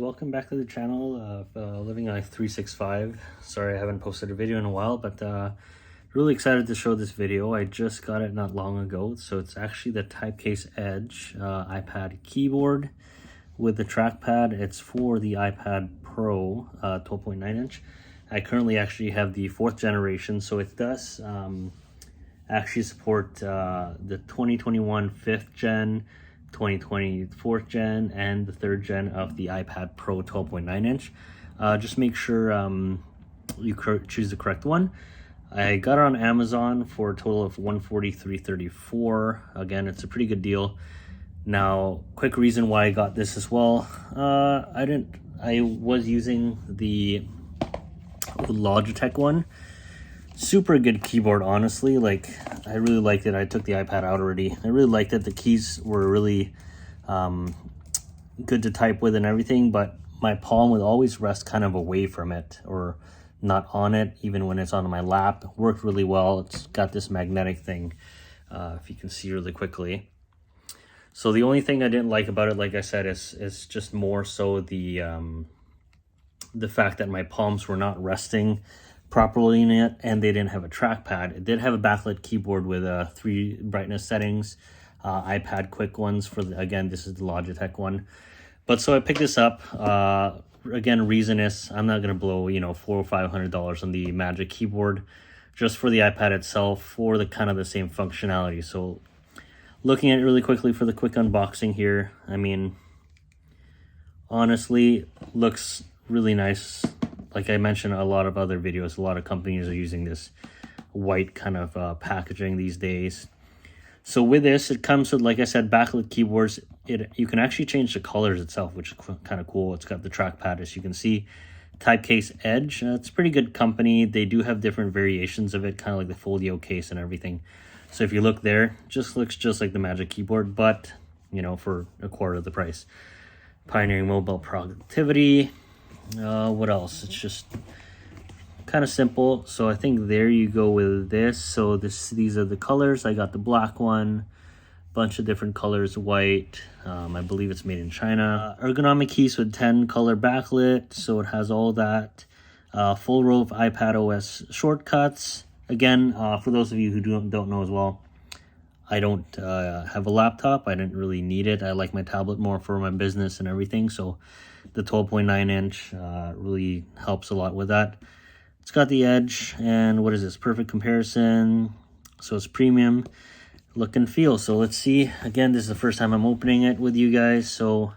welcome back to the channel of Living Life 365. Sorry I haven't posted a video in a while, but really excited to show this video. I just got it not long ago. So it's actually the Typecase Edge iPad keyboard with the trackpad. It's for the iPad Pro 12.9 inch. I currently actually have the 4th generation, so it does actually support the 2021 5th gen, 2020 4th gen, and the 3rd gen of the iPad Pro 12.9 inch. Just make sure you choose the correct one. I got it on Amazon for a total of $143.34. Again, it's a pretty good deal. Now, quick reason why I got this as well. I was using the Logitech one. Super good keyboard, honestly. Like, I really liked it. I took the iPad out already. I really liked it. The keys were really good to type with and everything, but my palm would always rest kind of away from it or not on it, even when it's on my lap. It worked really well. It's got this magnetic thing, if you can see really quickly. So the only thing I didn't like about it, like I said, is just more so the fact that my palms were not resting properly in it, and they didn't have a trackpad. It did have a backlit keyboard with 3 brightness settings, iPad quick ones for again, this is the Logitech one. But so I picked this up. Again, reason is I'm not gonna blow $400 or $500 on the Magic Keyboard just for the iPad itself, for the kind of the same functionality. So looking at it really quickly for the quick unboxing here, I mean, honestly, looks really nice. Like I mentioned in a lot of other videos, a lot of companies are using this white kind of packaging these days. So with this, it comes with, like I said, backlit keyboards. You can actually change the colors itself, which is kind of cool. It's got the trackpad, as you can see. Typecase Edge, it's a pretty good company. They do have different variations of it, kind of like the Folio case and everything. So if you look there, just looks just like the Magic Keyboard, but, for a quarter of the price. Pioneering mobile productivity. What else? It's just kind of simple. So I think there you go with this. So these are the colors. I got the black one, bunch of different colors, white. I believe it's made in China. Ergonomic keys with 10 color backlit, so it has all that. Full row of iPad OS shortcuts. Again, for those of you who don't know as well, I don't have a laptop. I didn't really need it. I like my tablet more for my business and everything, so the 12.9 inch really helps a lot with that. It's got the Edge, and what is this? Perfect comparison. So it's premium look and feel. So let's see. Again, this is the first time I'm opening it with you guys. So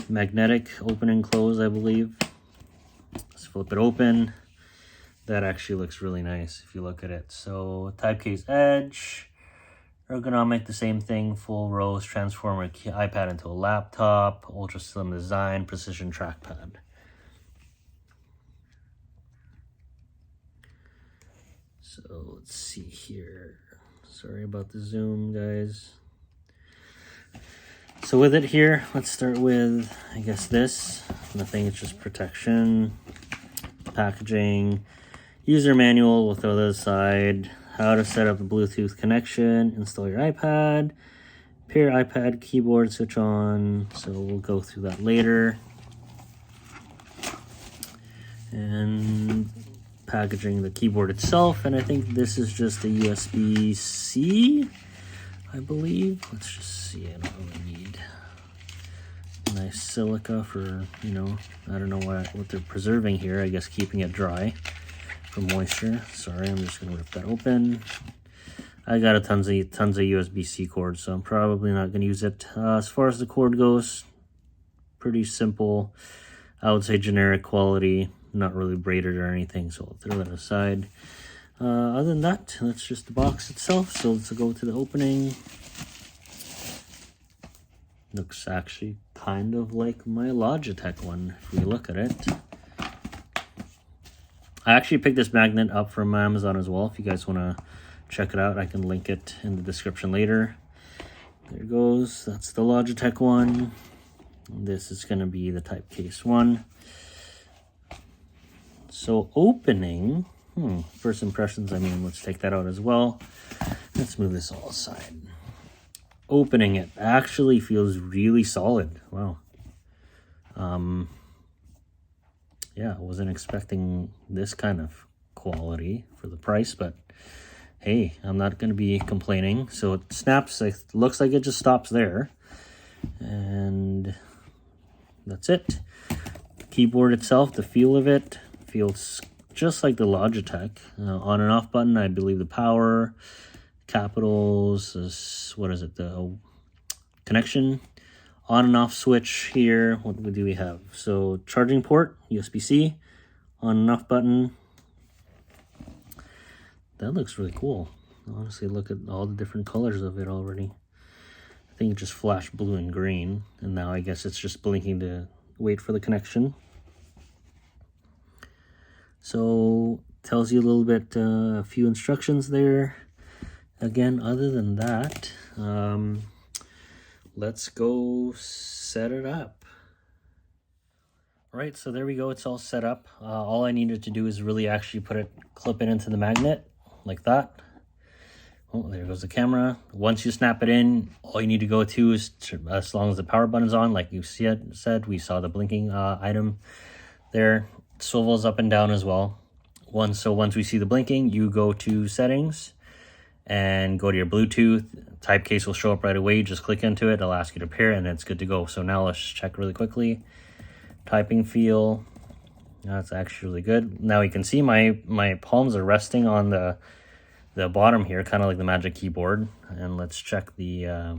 magnetic open and close, I believe. Let's flip it open. That actually looks really nice if you look at it. So Typecase Edge. Ergonomic, the same thing, full rows, transformer iPad into a laptop, ultra slim design, precision trackpad. So let's see here. Sorry about the zoom, guys. So with it here, let's start with, I guess, this. Nothing, it's just protection, packaging, user manual, we'll throw that aside. How to set up a Bluetooth connection, install your iPad, pair iPad keyboard, switch on. So we'll go through that later. And packaging the keyboard itself. And I think this is just a USB-C, I believe. Let's just see, I don't really need nice silica for, I don't know what they're preserving here. I guess keeping it dry for moisture. Sorry, I'm just gonna rip that open. I got tons of USB-C cords, so I'm probably not gonna use it. As far as the cord goes, pretty simple. I would say generic quality, not really braided or anything, so I'll throw that aside. Other than that, that's just the box itself. So let's go to the opening. Looks actually kind of like my Logitech one, if we look at it. I actually picked this magnet up from Amazon as well. If you guys want to check it out, I can link it in the description later. There it goes. That's the Logitech one. This is going to be the Typecase one. So opening, first impressions, let's take that out as well. Let's move this all aside. Opening it actually feels really solid. Wow. Yeah, I wasn't expecting this kind of quality for the price, but hey, I'm not going to be complaining. So it snaps, it looks like it just stops there. And that's it. The keyboard itself, the feel of it feels just like the Logitech. On and off button, I believe the power, capitals, what is it, the connection, on and off switch here. What do we have? So charging port, USB-C, on and off button. That looks really cool. Honestly, look at all the different colors of it already. I think it just flashed blue and green, and now I guess it's just blinking to wait for the connection. So tells you a little bit, a few instructions there. Again, other than that, let's go set it up. All right, so there we go. It's all set up. All I needed to do is really actually clip it into the magnet like that. Oh, there goes the camera. Once you snap it in, all you need to go to is, as long as the power button's on, like you said, we saw the blinking item there. Swivels up and down as well. Once we see the blinking, you go to settings and go to your Bluetooth. Typecase will show up right away. Just click into it. It'll ask you to pair, and it's good to go. So now let's check really quickly. Typing feel. That's actually really good. Now you can see my palms are resting on the bottom here, kind of like the Magic Keyboard. And let's check the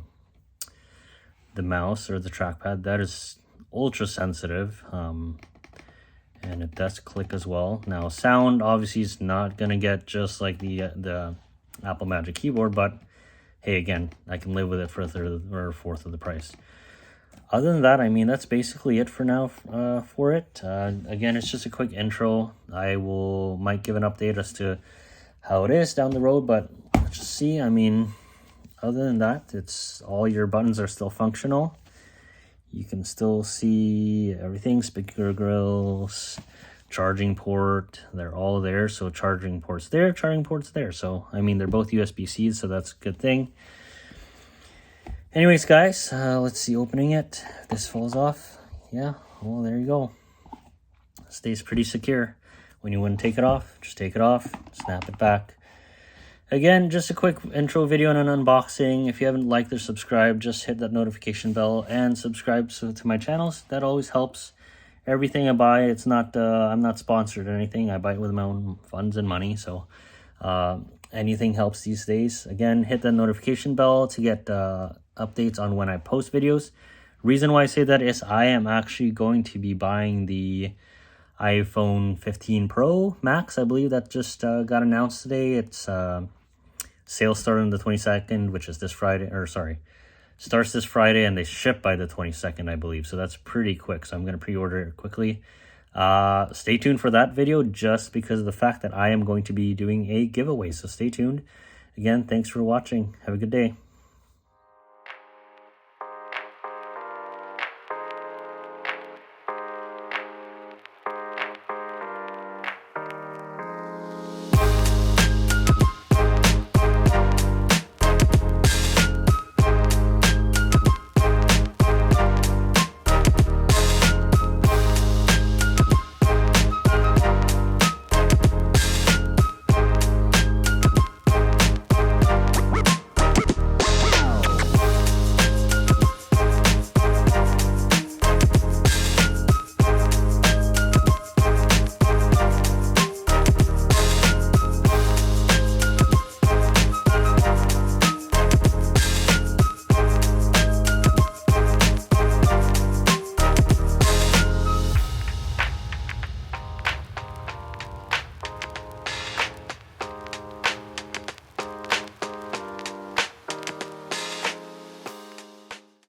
mouse or the trackpad. That is ultra sensitive. And it does click as well. Now sound obviously is not gonna get just like the Apple Magic Keyboard, but hey, again, I can live with it for a third or a fourth of the price. Other than that, I mean, that's basically it for now for it. Again, it's just a quick intro. I might give an update as to how it is down the road, but let's just see. I mean, other than that, it's all your buttons are still functional. You can still see everything, speaker grills, charging port, they're all there. So charging port's there, charging port's there. So, I mean, they're both USB-C, so that's a good thing. Anyways, guys, let's see, opening it. This falls off. Yeah, well, there you go. Stays pretty secure. When you want to take it off, just take it off, snap it back. Again, just a quick intro video and an unboxing. If you haven't liked or subscribed, just hit that notification bell and subscribe to my channels. That always helps. Everything I buy, it's not, I'm not sponsored or anything. I buy it with my own funds and money. So anything helps these days. Again, hit that notification bell to get updates on when I post videos. Reason why I say that is I am actually going to be buying the iPhone 15 Pro Max. I believe that just got announced today. It's sales start on the 22nd, which is this Friday, or sorry, starts this Friday, and they ship by the 22nd, I believe. So that's pretty quick. So I'm going to pre-order it quickly. Stay tuned for that video, just because of the fact that I am going to be doing a giveaway. So stay tuned. Again, thanks for watching. Have a good day.